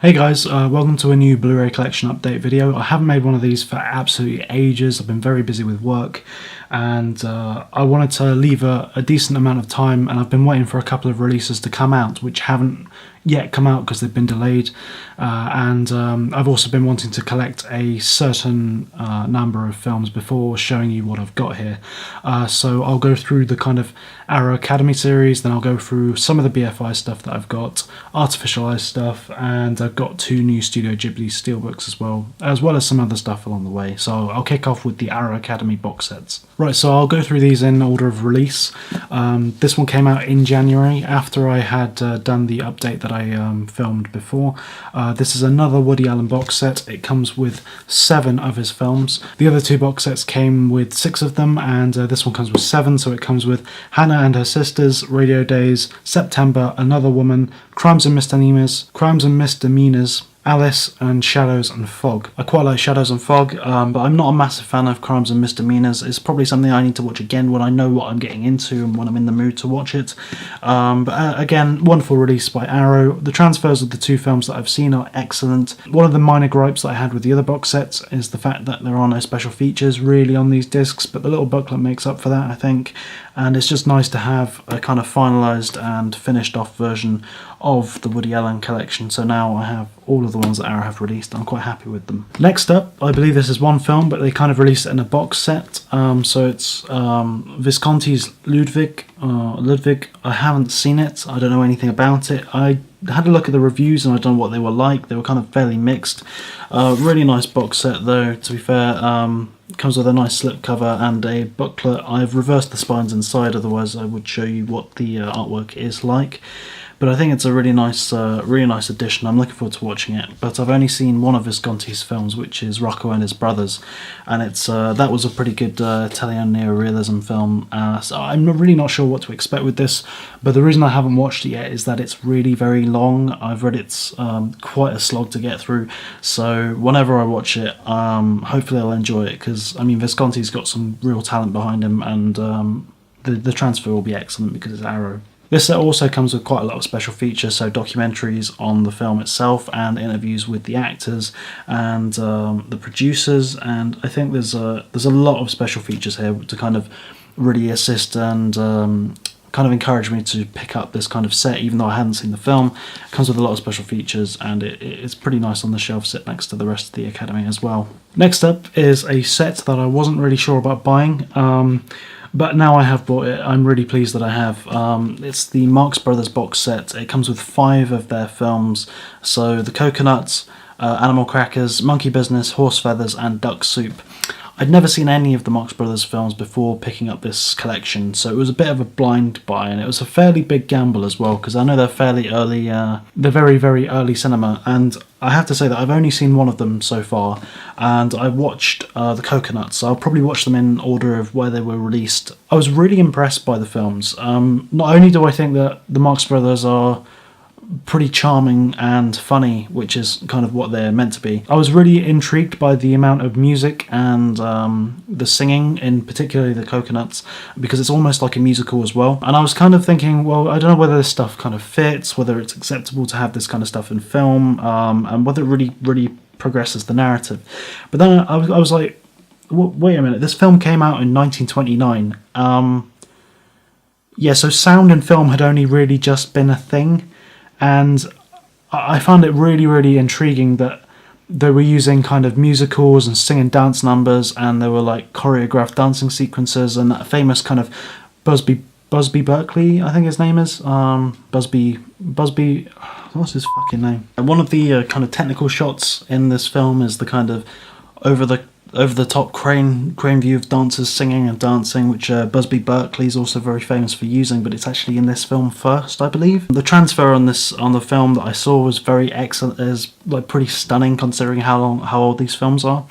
Hey guys, welcome to a new Blu-ray collection update video. I haven't made one of these for absolutely ages. I've been very busy with work and I wanted to leave a decent amount of time, and I've been waiting for a couple of releases to come out which haven't yet come out because they've been delayed, and I've also been wanting to collect a certain number of films before showing you what I've got here. So I'll go through the kind of Aero Academy series, then I'll go through some of the BFI stuff that I've got, Artificial Eye stuff, and I've got two new Studio Ghibli Steelbooks as well as some other stuff along the way. So I'll kick off with the Aero Academy box sets. Right, so I'll go through these in order of release. This one came out in January after I had done the update that I filmed before. This is another Woody Allen box set. It comes with 7 of his films. The other 2 box sets came with 6 of them, and this one comes with 7, so it comes with Hannah and Her Sisters, Radio Days, September, Another Woman, Crimes and Misdemeanors, Alice, and Shadows and Fog. I quite like Shadows and Fog, but I'm not a massive fan of Crimes and Misdemeanors. It's probably something I need to watch again when I know what I'm getting into and when I'm in the mood to watch it. But again, wonderful release by Arrow. The transfers of the 2 films that I've seen are excellent. One of the minor gripes that I had with the other box sets is the fact that there are no special features really on these discs, but the little booklet makes up for that, I think. And it's just nice to have a kind of finalised and finished off version of the Woody Allen collection. So now I have all of the ones that Arrow have released. I'm quite happy with them. Next up, I believe this is one film, but they kind of released it in a box set. So it's Visconti's Ludwik. I haven't seen it. I don't know anything about it. I had a look at the reviews and I don't know what they were like. They were kind of fairly mixed. Really nice box set though, to be fair. Comes with a nice slipcover and a booklet. I've reversed the spines inside, otherwise I would show you what the artwork is like. But I think it's a really nice addition. I'm looking forward to watching it. But I've only seen one of Visconti's films, which is Rocco and His Brothers, and it's that was a pretty good Italian neo-realism film. So I'm really not sure what to expect with this. But the reason I haven't watched it yet is that it's really very long. I've read it's quite a slog to get through. So whenever I watch it, hopefully I'll enjoy it, because I mean Visconti's got some real talent behind him, and the transfer will be excellent because it's Arrow. This set also comes with quite a lot of special features, so documentaries on the film itself and interviews with the actors and the producers, and I think there's a lot of special features here to kind of really assist and kind of encourage me to pick up this kind of set, even though I hadn't seen the film. It comes with a lot of special features and it's pretty nice on the shelf, sit next to the rest of the Academy as well. Next up is a set that I wasn't really sure about buying, but now I have bought it. I'm really pleased that I have. It's the Marx Brothers box set. It comes with 5 of their films. So The Coconuts, Animal Crackers, Monkey Business, Horse Feathers, and Duck Soup. I'd never seen any of the Marx Brothers films before picking up this collection, so it was a bit of a blind buy, and it was a fairly big gamble as well, because I know they're fairly early, they're very, very early cinema, and I have to say that I've only seen one of them so far, and I watched The Coconuts, so I'll probably watch them in order of where they were released. I was really impressed by the films. Not only do I think that the Marx Brothers are pretty charming and funny, which is kind of what they're meant to be, I was really intrigued by the amount of music and the singing, in particularly The Coconuts, because it's almost like a musical as well. And I was kind of thinking, well, I don't know whether this stuff kind of fits, whether it's acceptable to have this kind of stuff in film, and whether it really progresses the narrative. But then I was like, wait a minute, this film came out in 1929. Yeah, so sound and film had only really just been a thing. And I found it really, really intriguing that they were using kind of musicals and singing dance numbers, and there were like choreographed dancing sequences, and that famous kind of Busby Berkeley, I think his name is, Busby, what's his fucking name? And one of the kind of technical shots in this film is the kind of over the top crane view of dancers singing and dancing, which Busby Berkeley is also very famous for using, but it's actually in this film first, I believe. The transfer on the film that I saw was very excellent, is like pretty stunning considering how old these films are.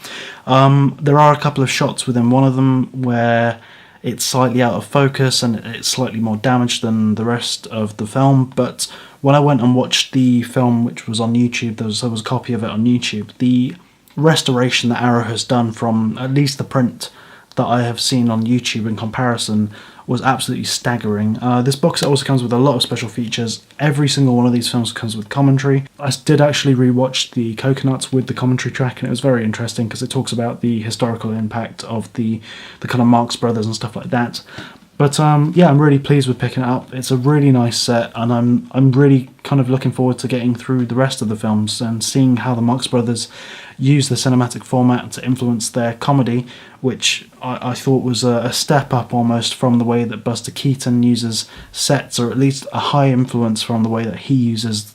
There are a couple of shots within one of them where it's slightly out of focus and it's slightly more damaged than the rest of the film, but when I went and watched the film, which was on YouTube, there was a copy of it on YouTube, the restoration that Arrow has done from at least the print that I have seen on YouTube in comparison was absolutely staggering. This box set also comes with a lot of special features. Every single one of these films comes with commentary. I did actually rewatch the Coconuts with the commentary track, and it was very interesting because it talks about the historical impact of the kind of Marx Brothers and stuff like that. But yeah, I'm really pleased with picking it up. It's a really nice set, and I'm really kind of looking forward to getting through the rest of the films and seeing how the Marx Brothers use the cinematic format to influence their comedy, which I thought was a step up almost from the way that Buster Keaton uses sets, or at least a high influence from the way that he uses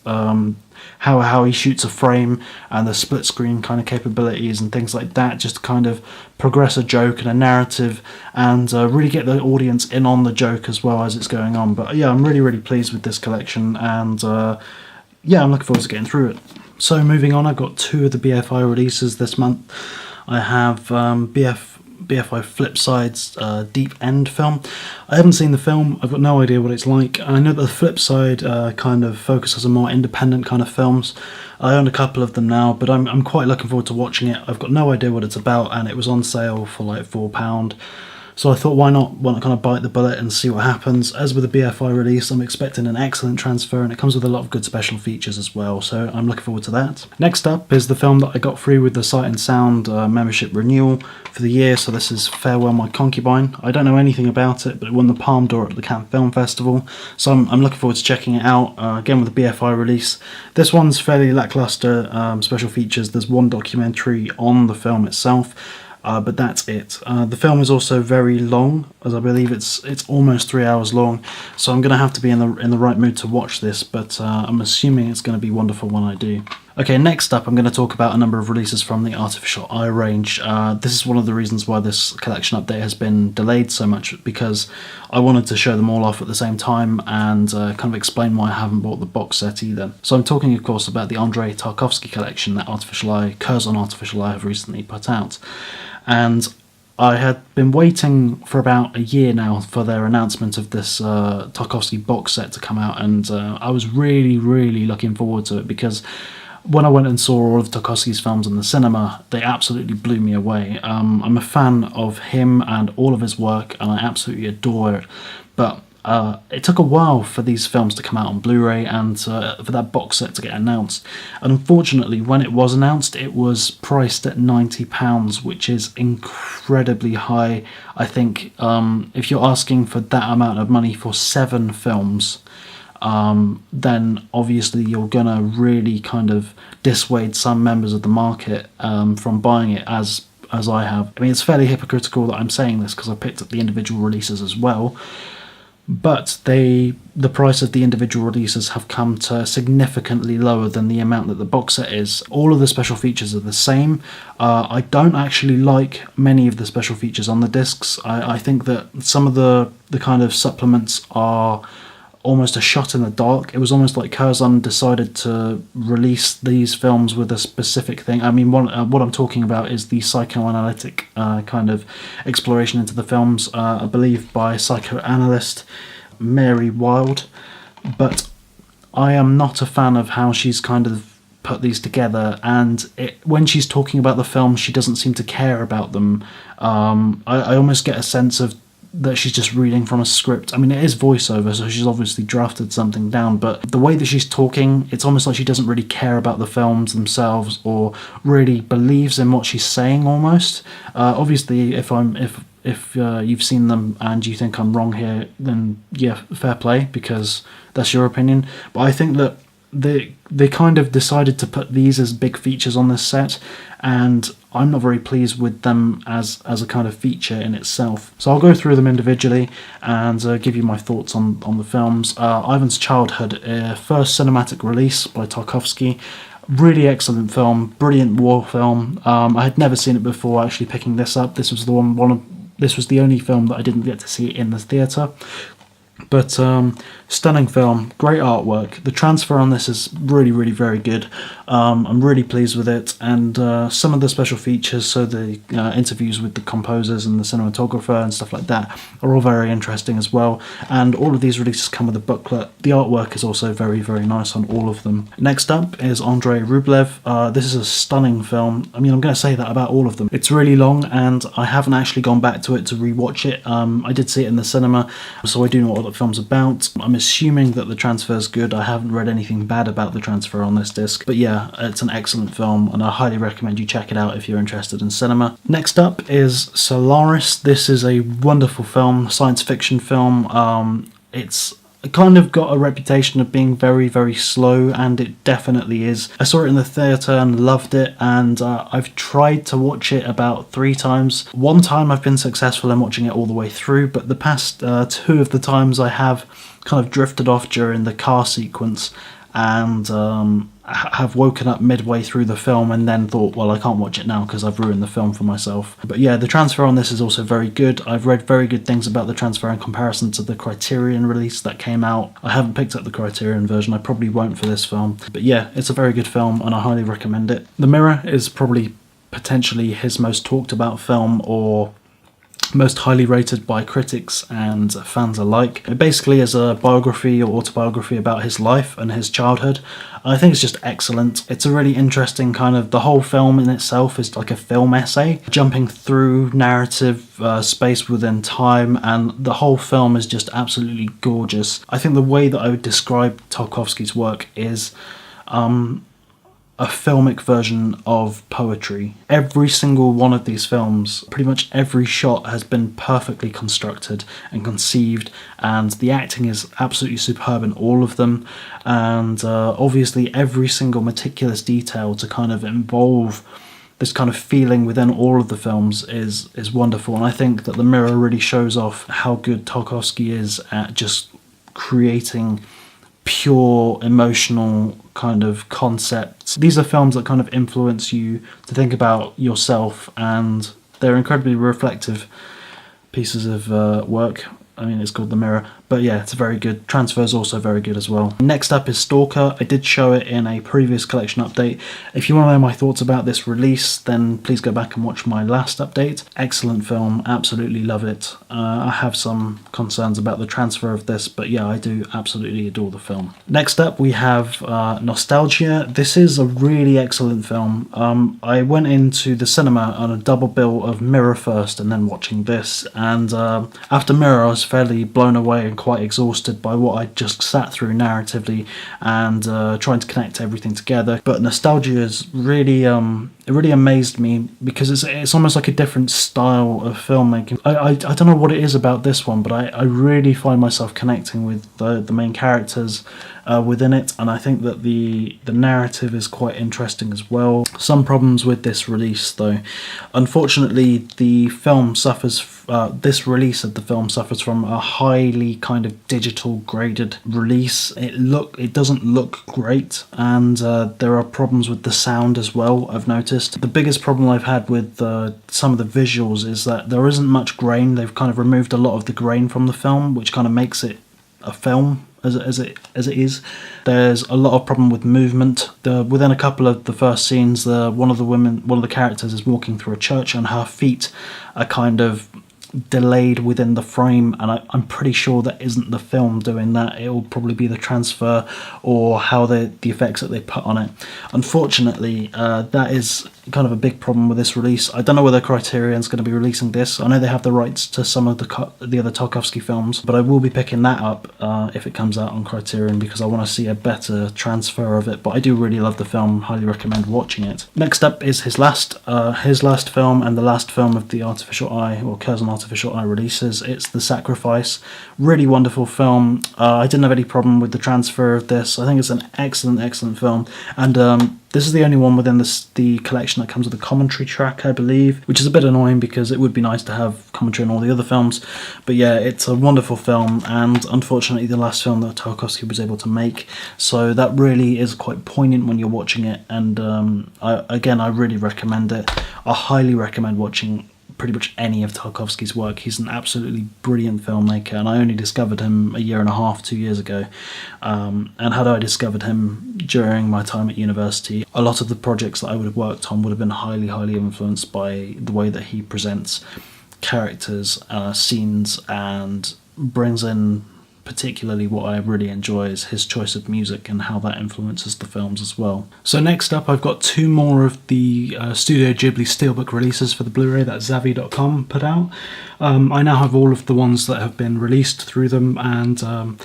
how he shoots a frame and the split screen kind of capabilities and things like that, just to kind of progress a joke and a narrative and really get the audience in on the joke as well as it's going on. But yeah, I'm really pleased with this collection, and yeah, I'm looking forward to getting through it. So moving on, I've got 2 of the BFI releases this month. I have BFI Flipside's Deep End film. I haven't seen the film, I've got no idea what it's like. I know that the Flipside kind of focuses on more independent kind of films. I own a couple of them now, but I'm quite looking forward to watching it. I've got no idea what it's about, and it was on sale for like £4. So I thought, why not kind of bite the bullet and see what happens. As with the BFI release, I'm expecting an excellent transfer, and it comes with a lot of good special features as well, so I'm looking forward to that. Next up is the film that I got free with the Sight and Sound membership renewal for the year, so this is Farewell My Concubine. I don't know anything about it, but it won the Palme d'Or at the Cannes Film Festival, so I'm looking forward to checking it out, again with the BFI release. This one's fairly lackluster special features. There's one documentary on the film itself, but that's it. The film is also very long, as I believe it's almost 3 hours long, so I'm going to have to be in the right mood to watch this, but I'm assuming it's going to be wonderful when I do. Okay, next up I'm going to talk about a number of releases from the Artificial Eye range. This is one of the reasons why this collection update has been delayed so much, because I wanted to show them all off at the same time and kind of explain why I haven't bought the box set either. So I'm talking, of course, about the Andrei Tarkovsky collection that Curzon Artificial Eye have recently put out. And I had been waiting for about a year now for their announcement of this Tarkovsky box set to come out, and I was really looking forward to it, because when I went and saw all of Tarkovsky's films in the cinema, they absolutely blew me away. I'm a fan of him and all of his work, and I absolutely adore it, but it took a while for these films to come out on Blu-ray and for that box set to get announced. And unfortunately, when it was announced, it was priced at £90, which is incredibly high. I think if you're asking for that amount of money for 7 films, then obviously you're gonna really kind of dissuade some members of the market from buying it, as I have. I mean, it's fairly hypocritical that I'm saying this because I picked up the individual releases as well, but the price of the individual releases have come to significantly lower than the amount that the box set is. All of the special features are the same. I don't actually like many of the special features on the discs. I think that some of the kind of supplements are almost a shot in the dark. It was almost like Curzon decided to release these films with a specific thing. I mean, what I'm talking about is the psychoanalytic kind of exploration into the films, I believe by psychoanalyst Mary Wilde. But I am not a fan of how she's kind of put these together, and when she's talking about the films, she doesn't seem to care about them. I almost get a sense of that she's just reading from a script. I mean, it is voiceover, so she's obviously drafted something down, but the way that she's talking, it's almost like she doesn't really care about the films themselves or really believes in what she's saying almost. Obviously, if you've seen them and you think I'm wrong here, then yeah, fair play, because that's your opinion. But I think that they kind of decided to put these as big features on this set, and I'm not very pleased with them as a kind of feature in itself. So I'll go through them individually and give you my thoughts on the films. Ivan's Childhood, first cinematic release by Tarkovsky. Really excellent film, brilliant war film. I had never seen it before actually picking this up. This was this was the only film that I didn't get to see in the theatre. But Stunning film, great artwork. The transfer on this is really, really very good. I'm really pleased with it, and some of the special features, so the interviews with the composers and the cinematographer and stuff like that, are all very interesting as well. And all of these releases come with a booklet. The artwork is also very, very nice on all of them. Next up is Andrei Rublev. This is a stunning film. I mean, I'm going to say that about all of them. It's really long, and I haven't actually gone back to it to rewatch it. I did see it in the cinema, so I do know what the film's about. I'm assuming that the transfer is good. I haven't read anything bad about the transfer on this disc, but yeah, it's an excellent film, and I highly recommend you check it out if you're interested in cinema. Next up is Solaris. This is a wonderful film, science fiction film. It's kind of got a reputation of being very, very slow, and it definitely is. I saw it in the theatre and loved it, and I've tried to watch it about 3 times. One time I've been successful in watching it all the way through, but the past 2 of the times I have kind of drifted off during the car sequence, and have woken up midway through the film and then thought, well, I can't watch it now because I've ruined the film for myself. But yeah, the transfer on this is also very good. I've read very good things about the transfer in comparison to the Criterion release that came out. I haven't picked up the Criterion version, I probably won't for this film. But yeah, it's a very good film and I highly recommend it. The Mirror is probably potentially his most talked about film, or most highly rated by critics and fans alike. It basically is a biography or autobiography about his life and his childhood. I think it's just excellent. It's a really interesting kind of, the whole film in itself is like a film essay, jumping through narrative space within time, and the whole film is just absolutely gorgeous. I think the way that I would describe Tarkovsky's work is a filmic version of poetry. Every single one of these films, pretty much every shot has been perfectly constructed and conceived, and the acting is absolutely superb in all of them, and obviously every single meticulous detail to kind of involve this kind of feeling within all of the films is wonderful. And I think that The Mirror really shows off how good Tarkovsky is at just creating pure emotional kind of concepts. These are films that kind of influence you to think about yourself, and they're incredibly reflective pieces of work. I mean, it's called The Mirror, but yeah, it's very good. Transfer is also very good as well. Next up is Stalker. I did show it in a previous collection update. If you want to know my thoughts about this release, then please go back and watch my last update. Excellent film, absolutely love it. I have some concerns about the transfer of this, but yeah, I do absolutely adore the film. Next up we have Nostalgia. This is a really excellent film. I went into the cinema on a double bill of Mirror first and then watching this, and after Mirror I was fairly blown away and quite exhausted by what I just sat through narratively and trying to connect everything together. But Nostalgia is really it really amazed me because it's almost like a different style of filmmaking. I don't know what it is about this one, but I really find myself connecting with the main characters within it, and I think that the narrative is quite interesting as well. Some problems with this release though. Unfortunately, the film suffers, this release of the film suffers from a highly kind of digital graded release. It doesn't look great, and there are problems with the sound as well, I've noticed. The biggest problem I've had with some of the visuals is that there isn't much grain. They've kind of removed a lot of the grain from the film, which kind of makes it a film as it is. There's a lot of problem with movement. Within a couple of the first scenes, one of the characters is walking through a church, and her feet are kind of delayed within the frame, and I'm pretty sure that isn't the film doing that. It will probably be the transfer or how the effects that they put on it. Unfortunately, that is kind of a big problem with this release. I don't know whether Criterion's going to be releasing this. I know they have the rights to some of the other Tarkovsky films, but I will be picking that up if it comes out on Criterion, because I want to see a better transfer of it. But I do really love the film, highly recommend watching it. Next up is his last film and the last film of the Artificial Eye, or Curzon Artificial Eye releases. It's The Sacrifice. Really wonderful film. I didn't have any problem with the transfer of this. I think it's an excellent film, and this is the only one within the collection that comes with a commentary track, I believe, which is a bit annoying because it would be nice to have commentary on all the other films. But yeah, it's a wonderful film, and unfortunately the last film that Tarkovsky was able to make, so that really is quite poignant when you're watching it, and I really recommend it. I highly recommend watching pretty much any of Tarkovsky's work. He's an absolutely brilliant filmmaker, and I only discovered him a year and a half, 2 years ago. And had I discovered him during my time at university, a lot of the projects that I would have worked on would have been highly influenced by the way that he presents characters, scenes, and brings in particularly what I really enjoy is his choice of music and how that influences the films as well. So next up, I've got 2 more of the Studio Ghibli Steelbook releases for the Blu-ray that Zavi.com put out. I now have all of the ones that have been released through them, and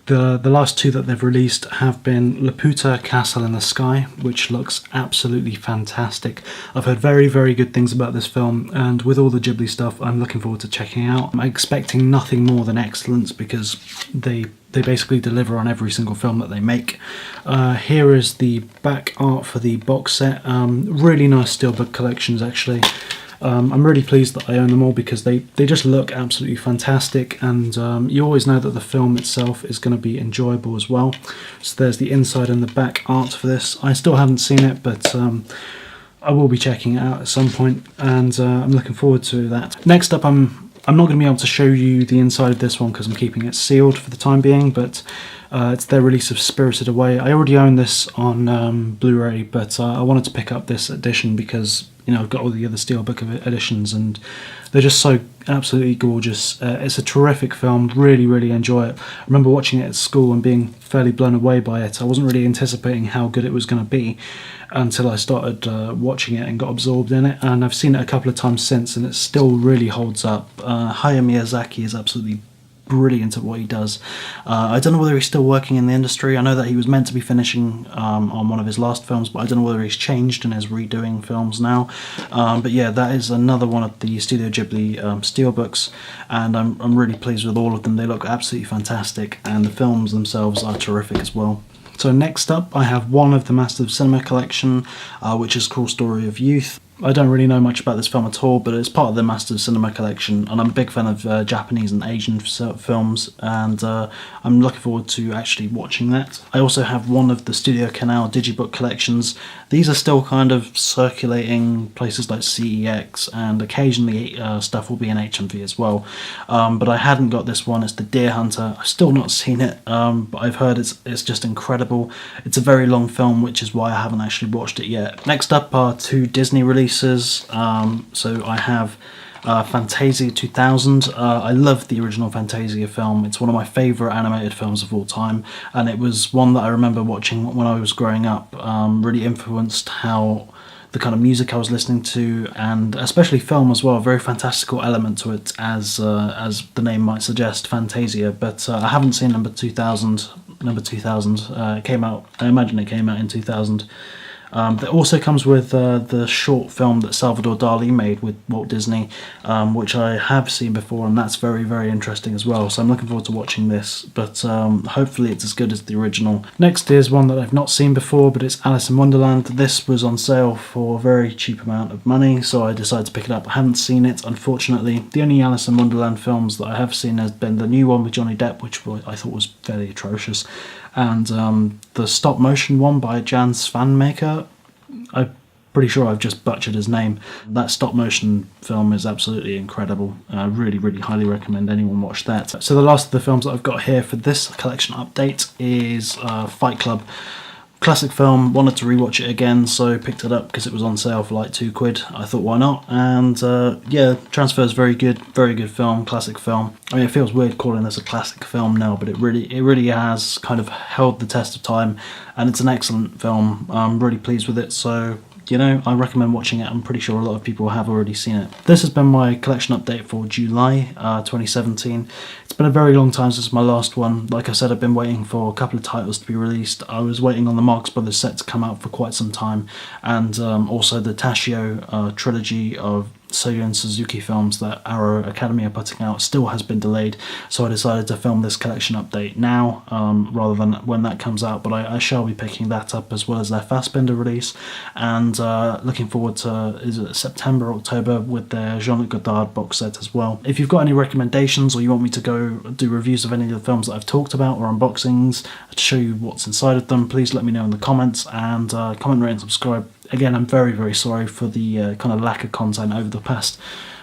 the last 2 that they've released have been Laputa Castle in the Sky, which looks absolutely fantastic. I've heard very good things about this film, and with all the Ghibli stuff, I'm looking forward to checking out. I'm expecting nothing more than excellence because they basically deliver on every single film that they make. Here is the back art for the box set. Really nice steelbook collections, actually. I'm really pleased that I own them all because they just look absolutely fantastic, and you always know that the film itself is going to be enjoyable as well. So there's the inside and the back art for this. I still haven't seen it, but I will be checking it out at some point, and I'm looking forward to that. Next up, I'm not going to be able to show you the inside of this one because I'm keeping it sealed for the time being, but it's their release of Spirited Away. I already own this on Blu-ray, but I wanted to pick up this edition because I've got all the other steelbook editions, and they're just so absolutely gorgeous. It's a terrific film. Really enjoy it. I remember watching it at school and being fairly blown away by it. I wasn't really anticipating how good it was going to be until I started watching it and got absorbed in it, and I've seen it a couple of times since, and it still really holds up. Hayao Miyazaki is absolutely brilliant at what he does. I don't know whether he's still working in the industry. I know that he was meant to be finishing on one of his last films, but I don't know whether he's changed and is redoing films now. But yeah, that is another one of the Studio Ghibli steelbooks, and I'm really pleased with all of them. They look absolutely fantastic, and the films themselves are terrific as well. So next up, I have one of the Masters of Cinema collection, which is Cruel Story of Youth. I don't really know much about this film at all, but it's part of the Masters of Cinema collection, and I'm a big fan of Japanese and Asian films, and I'm looking forward to actually watching that. I also have one of the Studio Canal digibook collections. These are still kind of circulating places like CEX, and occasionally stuff will be in HMV as well, but I hadn't got this one. It's the Deer Hunter. I've still not seen it, but I've heard it's just incredible. It's a very long film, which is why I haven't actually watched it yet. Next up are 2 Disney releases. So I have Fantasia 2000. I love the original Fantasia film. It's one of my favourite animated films of all time, and it was one that I remember watching when I was growing up. Really influenced how the kind of music I was listening to, and especially film as well. A very fantastical element to it, as the name might suggest, Fantasia. But I haven't seen number 2000. It came out. I imagine it came out in 2000. That also comes with the short film that Salvador Dali made with Walt Disney, which I have seen before, and that's very interesting as well. So I'm looking forward to watching this, but hopefully it's as good as the original. Next is one that I've not seen before, but it's Alice in Wonderland. This was on sale for a very cheap amount of money, so I decided to pick it up. I haven't seen it, unfortunately. The only Alice in Wonderland films that I have seen has been the new one with Johnny Depp, which I thought was fairly atrocious, and the stop motion one by Jan Svanmaker. I'm pretty sure I've just butchered his name. That stop motion film is absolutely incredible. I really highly recommend anyone watch that. So the last of the films that I've got here for this collection update is Fight Club. Classic film, wanted to rewatch it again, so picked it up because it was on sale for like £2. I thought, why not? And yeah, Transfer is very good film, classic film. I mean, it feels weird calling this a classic film now, but it really has kind of held the test of time, and it's an excellent film. I'm really pleased with it, so I recommend watching it. I'm pretty sure a lot of people have already seen it. This has been my collection update for July 2017. It's been a very long time since my last one. Like I said, I've been waiting for a couple of titles to be released. I was waiting on the Marx Brothers set to come out for quite some time, and also the Tashio trilogy of Soya and Suzuki films that Aero Academy are putting out still has been delayed, so I decided to film this collection update now rather than when that comes out, but I shall be picking that up as well as their Fassbinder release, and looking forward to September, October with their Jean-Luc Godard box set as well. If you've got any recommendations, or you want me to go do reviews of any of the films that I've talked about, or unboxings to show you what's inside of them, please let me know in the comments, and comment, rate and subscribe. Again, I'm very sorry for the kind of lack of content over the past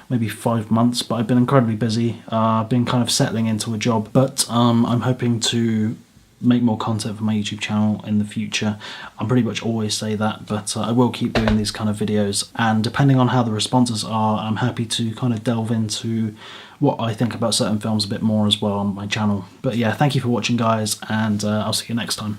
maybe 5 months, but I've been incredibly busy. I've been kind of settling into a job, but I'm hoping to make more content for my YouTube channel in the future. I pretty much always say that, but I will keep doing these kind of videos, and depending on how the responses are, I'm happy to kind of delve into what I think about certain films a bit more as well on my channel. But yeah, thank you for watching, guys, and I'll see you next time.